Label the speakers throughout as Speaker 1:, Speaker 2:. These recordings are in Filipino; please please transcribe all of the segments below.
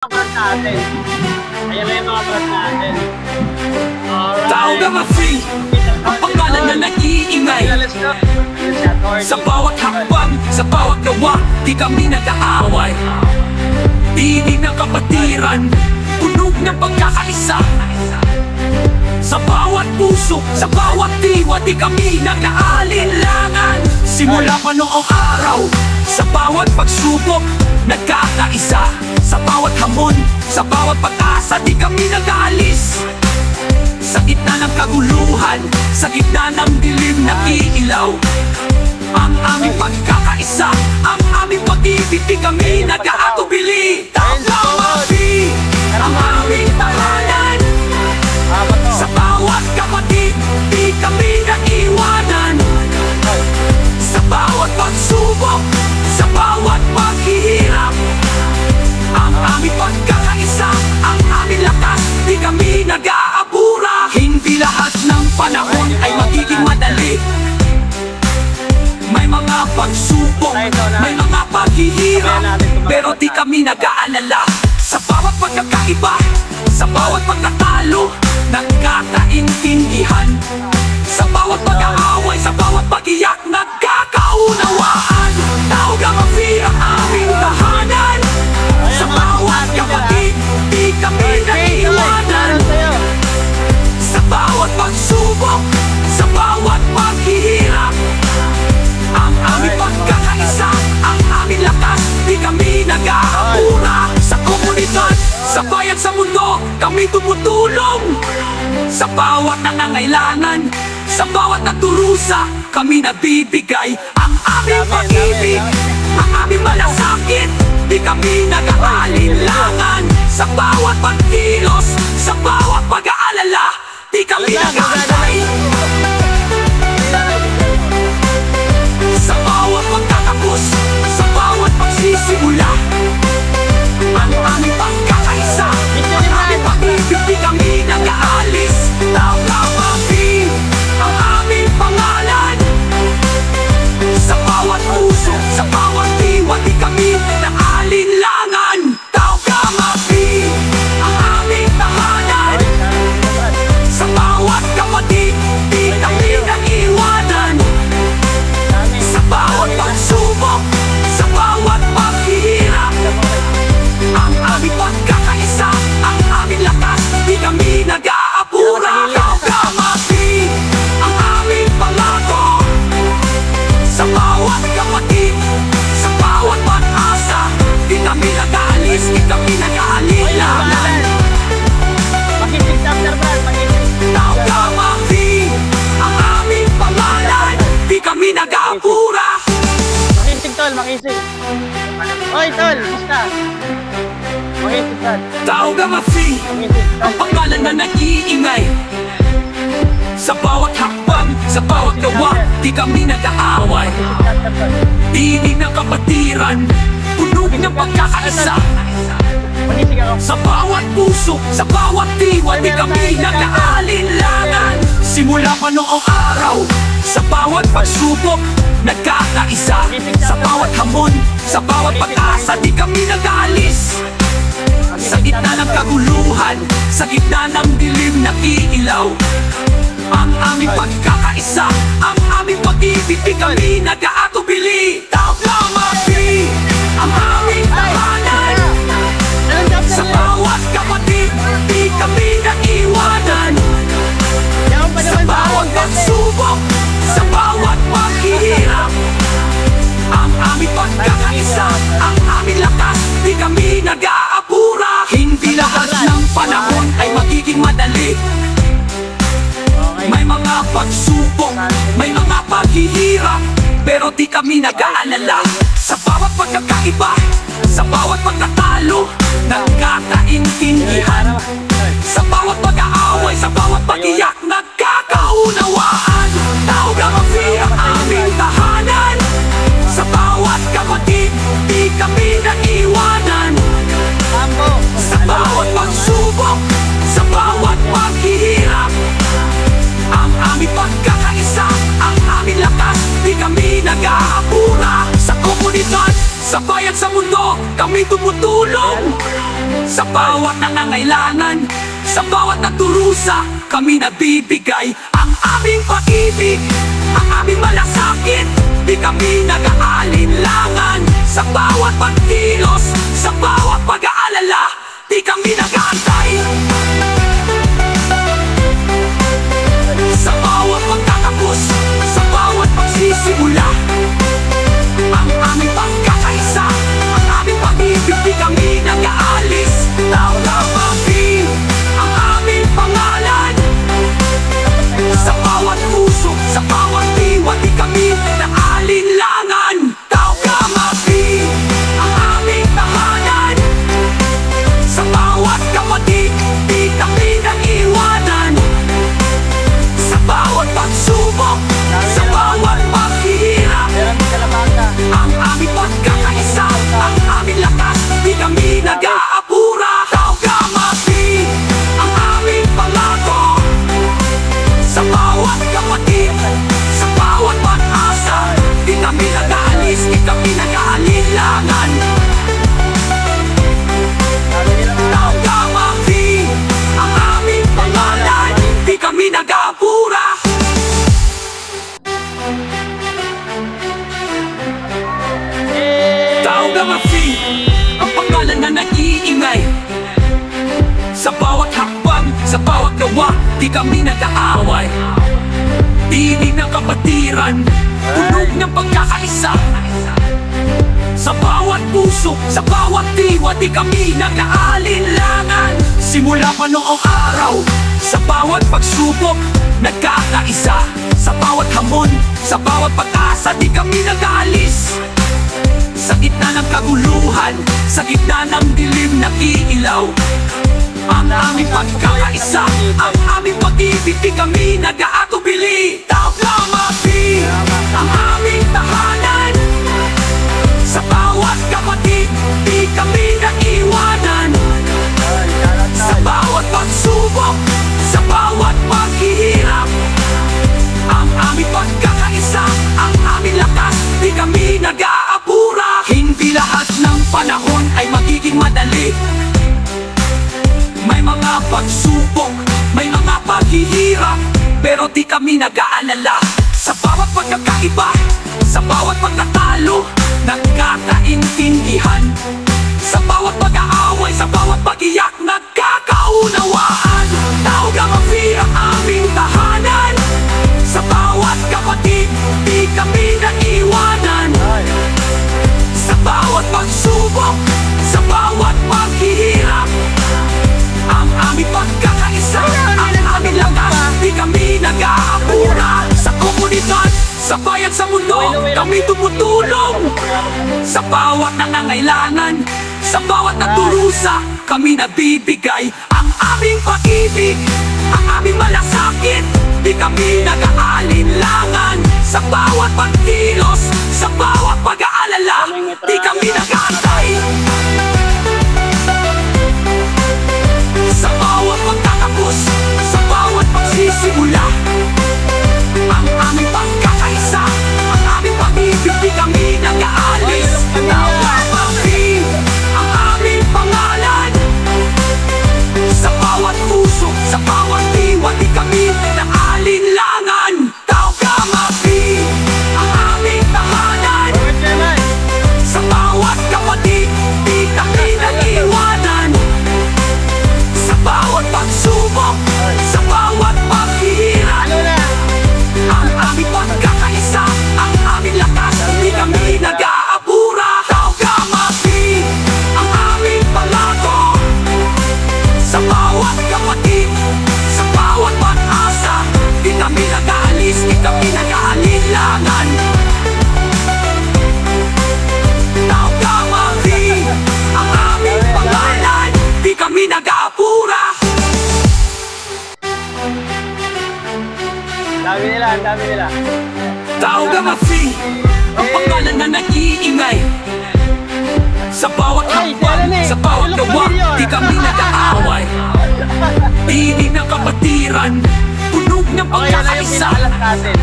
Speaker 1: Brad natin. Ayan lang yung mga brad natin. Alright.
Speaker 2: Tao ka ma-free, ang pangalan na nag-iingay. Sa bawat hakbang, sa bawat gawa, di kami nag-aaway. Tinig ng kapatiran, tunog ng pagkakaisa. Sa bawat puso, sa bawat diwa, di kami nag-aalinlangan. Simula pa noong araw, sa bawat pagsubok, nagkakaisa. Sa bawat hamon, sa bawat pag-asa, di kami nag-aalis. Sa gitna ng kaguluhan, sa gitna ng dilim na iilaw, ang aming pagkakaisa, ang aming pag-ibig, di kami nag-aatubili. Tawag-tawagi ang aming tahanan. Sa bawat kapatid, di kami nag-iwanan. Sa bawat pagsubok, sa bawat paghihirap, ang aming pagkakaisa, ang aming lakas, di kami nag-aabura. Hindi lahat ng panahon ay magiging madali. May mga pagsubok, may mga paghihirap, pero di kami nag-aalala. Sa bawat pagkakaiba, sa bawat pagkatalo, nagkakaintindihan. Sa bawat pag-aaway, sa bawat pag-iyak, nagkakaunawaan. Tawag ang ma-free ang aming tahanan. Sa bawat kapatid, di kami naiiwanan. Sa bawat pagsubok, sa bawat paghihirap, ang aming pagkakaisa, ang aming lakas, di kami nag-aabura. Sa komunidad, sa bayan, sa mundo, kami tumutulong. Sa bawat nangangailangan, sa bawat nagdurusa, kami nagbibigay ang aming pag-ibig, ang aming malasakit, di kami nag-aalinlangan. Sa bawat pagkilos, sa bawat pag-aalala, di kami nag-aantay. Sa bawat pagtatapos, sa bawat pagsisimula, ang aming pagkakaisa, ang aming pag-ibig, di kami nag-aalis. Tawag-tawagi ang aming pangalan. Sa bawat puso, sa bawat diwa, di kami nag-aalinlangan. Tawag-tawagi ang aming tahanan. Sa bawat kapatid, di kami nag-iwanan. Sa bawat pagsubok, sa bawat paghihirap, ang aming pagkakaisa, ang aming lakas, di kami nag-aapura. Tawag-tawagi ang aming pangako. Sa bawat kapatid, sa bawat pag-asa, di kami nag-aalis, di kami nag-aalilangan. Tawag-tawagi ang aming pangalan, di kami nag-aapura.
Speaker 1: Makisig tol, makisig. Oy tol, basta. Makisig tol.
Speaker 2: Tawag ang ma-free, ang pangalan na nag-iingay. Sa bawat hakbang, sa bawat gawa, di kami nag-aaway. Tinig ng kapatiran, tunog ng pagkakaisa. Sa bawat puso, sa bawat diwa, di kami nag-aalinlangan. Simula pa noong araw, sa bawat pagsubok, nagkakaisa. Sa bawat hamon, sa bawat pag-asa, di kami nag-aalis. Sa gitna ng kaguluhan, sa gitna ng dilim na iilaw, ang aming pagkakaisa, ang aming pag-ibig, di kami nag-aatubili. Tawag-tawagi ang aming tahanan. Sa bawat kapatid, di kami naiwanan. Sa bawat pagsubok, sa bawat paghihirap, ang aming pagkakaisa, ang aming lakas, di kami nag-aapura. Hindi lahat ng panahon ay magiging madali. May mga pagsubok, may mga paghihirap, pero di kami nag-aalala. Sa bawat pagkakaiba, sa bawat pagkatalo, nagkakaintindihan. Sa bawat pag-aaway, sa bawat pag-iyak, nagkakaunawaan. Tawag ang ma-free ang aming tahanan. Sa bawat kapatid, di kami naiwanan. Sa bawat pagsubok, sa bawat paghihirap, ang aming pagkakaisa, ang aming lakas, di kami nag-aapura. Sa komunidad, Sa bayan sa mundo, kami tumutulong. Sa bawat nangangailangan, sa bawat nagdurusa, kami nagbibigay ang aming pag-ibig, ang aming malasakit. Di kami nag-aalinlangan. Sa bawat pagkilos, sa bawat pag-aalala, di kami nag-aantay. Sa bawat pagtatapos, sa bawat pagsisimula, ang aming pagkakaisa, ang aming pag-ibig, di kami nag-aalis. Taw-Gama-Fi, ang aming pangalan. Sa bawat puso, sa bawat diwa, di kami nag-aalinlangan. Taw-Gama-Fi, ang aming tahanan. Sa bawat kapatid, di kami nag-iwanan. Sa bawat pagsubok, sa bawat paghihirap, ang aming pagkakaisa, ang aming lakas, di kami nag-aapura. Taw-Gama-Fi, ang aming pangako. Sa bawat kapatid, sa bawat pag-asa, di kami nag-aalis, di kami nag-aalilangan. Taw-Gama-Fi, ang aming pangalan, di kami nag-aapura. Taw-Gama-Fi, ang pangalan na nag-iingay. Sa bawat hakbang, sa bawat gawa, di kami nag-aaway. Tinig ng kapatiran, tunog ng pagkakaisa. Sa bawat puso, sa bawat diwa, di kami nag-aalinlangan. Simula pa noong araw, sa bawat pagsubok, nagkakaisa. Sa bawat hamon, sa bawat pag-asa, di kami nag-aalis. Sa gitna ng kaguluhan, sa gitna ng dilim nag-iilaw, ang aming pagkakaisa, ang aming pag-ibig, di kami nag-aatubili. Taw-Gama-Fi, ang aming tahanan. Sa bawat kapatid, di kami nag-iwanan. Sa bawat pagsubok, sa bawat paghihirap, ang aming pagkakaisa, ang aming lakas, di kami nag-aapura. Hindi lahat ng panahon ay magiging madali. May mga pagsubok, may mga paghihirap, pero di kami nag-aalala. Sa bawat pagkakaiba, sa bawat pagkatalo, nagkakaintindihan. Sa bawat pag-aaway, sa bawat pag-iyak, nagkakaunawaan. Taw-Gama-Fi, ang aming tahanan. Sa bawat kapatid, di kami nag-iwanan. Sa bawat pagsubok, sa bawat paghihirap, ang aming pagkakaisa, ang aming lakas, di kami nag-aapura. Sa komunidad, sa bayan sa mundo, kami tumutulong. Sa bawat nangangailangan, sa bawat nagdurusa, kami nagbibigay ang aming pag-ibig, ang aming malasakit, di kami nag-aalinlangan. Sa bawat pagkilos, sa bawat pag-aalala, di kami nag-aantay. Sa bawat pagtatapos, sa bawat pagsisimula, ang aming pagkakaisa, ang aming pag-ibig, di kami nag-aalis. Taw-Gama-Fi, ang aming pangalan. Sa bawat puso, sa bawat diwa, di kami nag-aalinlangan. Taw-Gama-Fi, ang aming tahanan. Sa bawat kapatid, di kami nag-iwanan. Sa bawat pagsubok, sa bawat paghihirap, ang aming pagkakaisa, ang aming lakas, di kami nag-aapura. Taw-Gama-Fi, ang aming pangako. Sa bawat kapatid, sa bawat pag-asa, di kami nag-aalis, di kami nag-aalilangan. Taw-Gama-Fi, ang aming pangalan, di kami nag-aapura.
Speaker 1: Dami nila, ang dami nila.
Speaker 2: Taw-Gama-Fi, ang pangalan na nag-iingay. Sa bawat hakbang, sa bawat gawa, di kami nag-aaway. Tinig ng kapatiran, tunog ng
Speaker 1: Okay, yan lang yung
Speaker 2: pagkakaisa.
Speaker 1: pinakalas natin.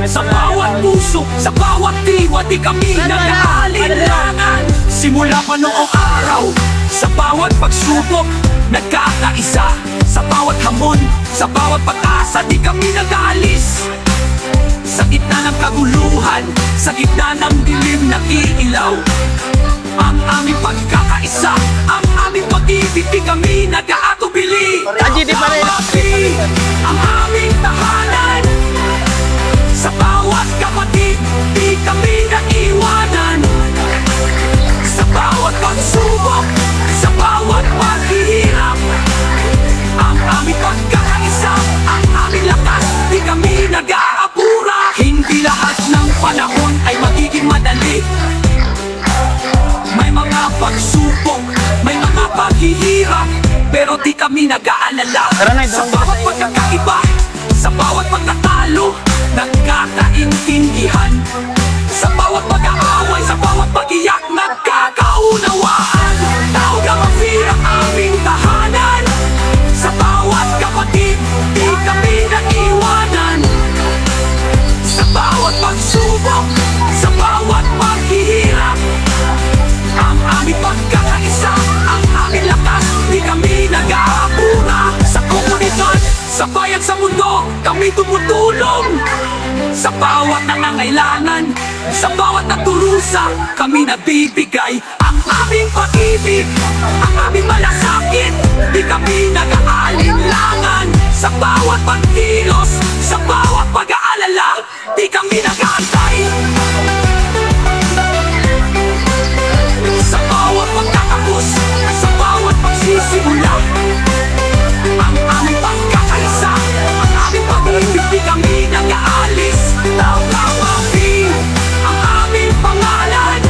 Speaker 2: Sa bawat puso, sa bawat diwa, di kami nag-aalinlangan. Simula pa noong araw, sa bawat pagsubok, nagkakaisa. Sa bawat hamon, sa bawat pag-asa, di kami nag-aalis. Sa gitna ng kaguluhan, sa gitna ng dilim na iilaw, ang aming pagkakaisa, ang aming pag-ibig, di kami nag-aatubili.
Speaker 1: Anji, di pa rin.
Speaker 2: Ang aming tahanan, sa bawat kapatid, di kami naiwanan. Sa bawat pagsubok, sa bawat paghihirap, ang aming pagkakaisa, ang aming lakas, di kami nag-aapura. Hindi lahat ng panahon ay magiging madali. May mga pagsubok, may mga paghihirap, pero di kami nag-aalala. Sa bawat pagkakaiba, sa bawat pagtatalo, nagkakaintindihan. Sa bawat pag-aaway, sa bawat pag-iyak, nagkakaunawaan. Tawag ang ang aming tahanan. Sa bawat kapatid, di kami naiwanan. Sa bawat pagsubok, sa bawat paghihirap, ang aming pagkakaisa, ang aming lakas, di kami nag-aapura. Sa komunidad, sa bayan, sa mundo, kami tumutulong. Sa bawat nangangailangan, sa bawat naturusa, kami nabibigay ang aming pag-ibig, ang aming malasakit, di kami nag-aalinlangan. Sa bawat pagkilos, sa bawat pag-aalala, di kami nag-aantay. Sa bawat pagkakapos, sa bawat pagsisimula, ang aming pagkakaisa, ang aming pag-ibig, di kami nag-aalis. Tawag-tawagin ang aming pangalan.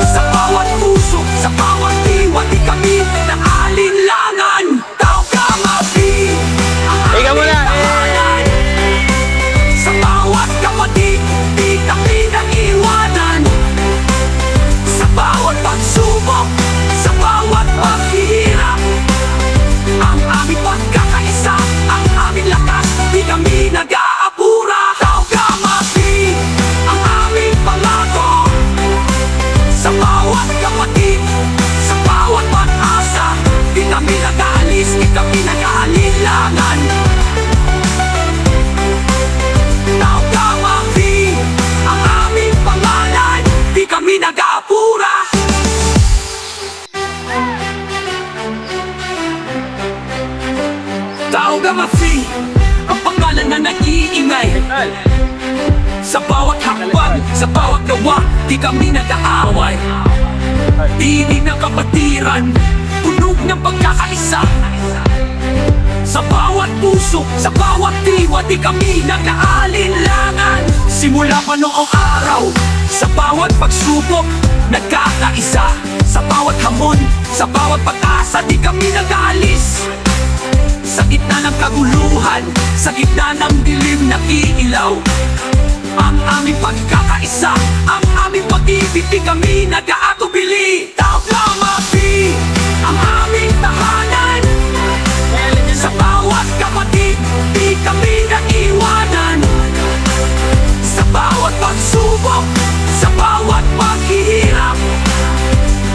Speaker 2: Sa bawat puso, sa bawat diwa, di kami nag-aalinlangan. Tawag-tawagin ang aming pangalan. Sa bawat kapatid, di kami nag-iwanan. Sa bawat pagsubok, sa bawat paghihirap, ang aming pagkakaisa, ang aming lakas, di kami nag-aapura. Tawag-tawagin ang aming pangako. Sa bawat kapatid, sa bawat pag-asa, di kami nag-aalis, di kami nag-aalilangan. Tawag-tawagin ang aming pangalan, di kami nag-aapura. Tawag-tawagin ang pangalan na nag-iingay. Sa bawat hakbang, sa bawat gawa, di kami nag-aaway. Tinig ng kapatiran, tunog ng pagkakaisa. Sa bawat puso, sa bawat diwa, di kami nag-aalinlangan. Simula pa noong araw, sa bawat pagsubok, nagkakaisa. Sa bawat hamon, sa bawat pag-asa, di kami nag-aalis. Sa gitna ng kaguluhan, sa gitna ng dilim na iilaw, ang aming pagkakaisa, ang aming pag-ibig, di kami nag-aatubili. Tawag-tawagin ang aming tahanan. Sa bawat kapatid, di kami naiwanan. Sa bawat pagsubok, sa bawat paghihirap,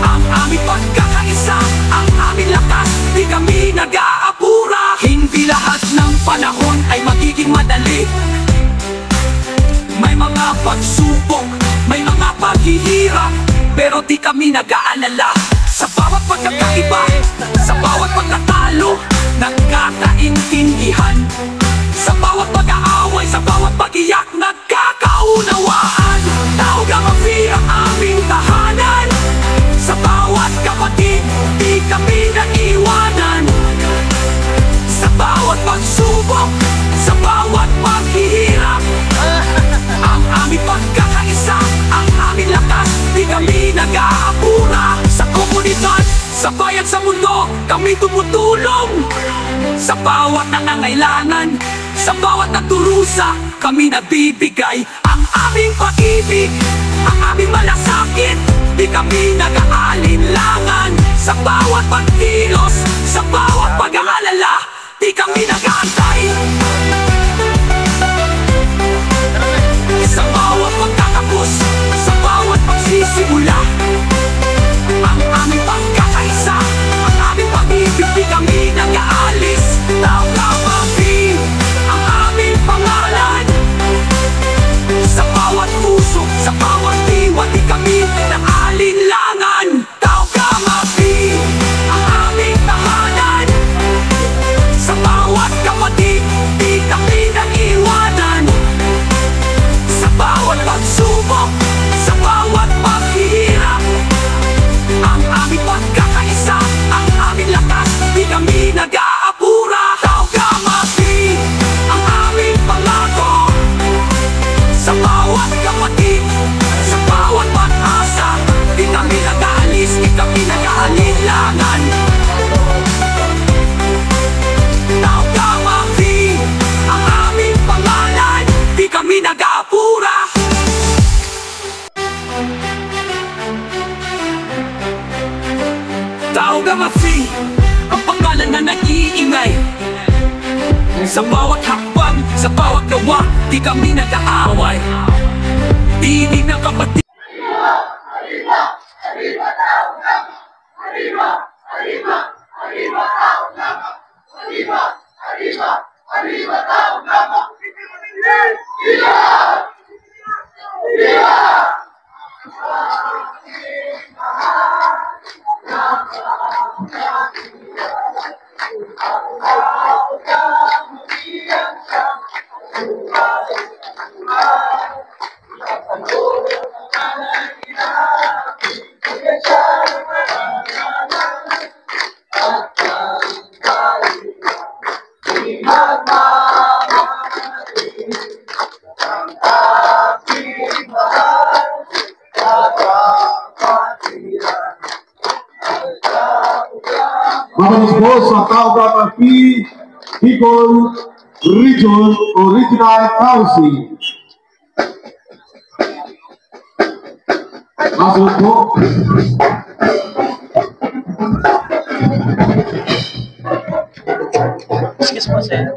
Speaker 2: ang aming pagkakaisa, ang aming lakas, di kami nag-aapura. Hindi lahat ng panahon ay magiging madali. May mga pagsubok, may mga paghihirap, pero di kami nag-aalala. Sa bawat pagkakaiba, sa bawat pagtatalo, nagkakaintindihan. Sa bawat pag-aaway, sa bawat pag-iyak, nagkakaunawaan. Tawag ang ang aming tahanan. Sa bawat kapatid, di kami naiwanan. Sa bawat pagsubok, sa bawat paghihirap, ang aming pagkakaisa, ang aming lakas, di kami nag-aapura. Sa komunidad, sa bayan, sa mundo, kami tumutulong. Sa bawat nangangailangan, sa bawat naturusa, kami nabibigay ang aming pag-ibig, ang aming malasakit, di kami nag-aalinlangan. Sa bawat pagkilos, sa bawat pag-aalala, di kami nag-aantay. Sa bawat pagtatapos, sa bawat pagsisimula, ang aming pagkakaisa, ang aming pag-ibig, di kami nag-aalis. Taob-Kamapi, ang aming pangalan. Sa bawat puso, sa bawat diwa, di kami naalinlangan. Taob-Kamapi, ang aming tahanan. Sa bawat kapatid, di kami nag-iwanan. Sa bawat pagsubok, sa bawat paghihirap, ang aming pagkakaisa, ang aming lakas, di kami nag-aapura. Taob-Kamapi, ang aming pangako. Sa bawat kapatid, sa bawat pag-asa, di kami nag-aalis, di kami nag-aalinlangan. Taob-Kamapi, ang aming pangalan, di kami nag-aapura. Taob-Kamapi, ang pangalan na nag-iingay. Sa bawat hakbang, sa bawat gawa, di kami nag-aaway. Tinig ng kapatid.
Speaker 3: Vamos boss sa Taob-Kamapi Bicol Region Original Council. Masuk po.
Speaker 1: Excuse po, sir.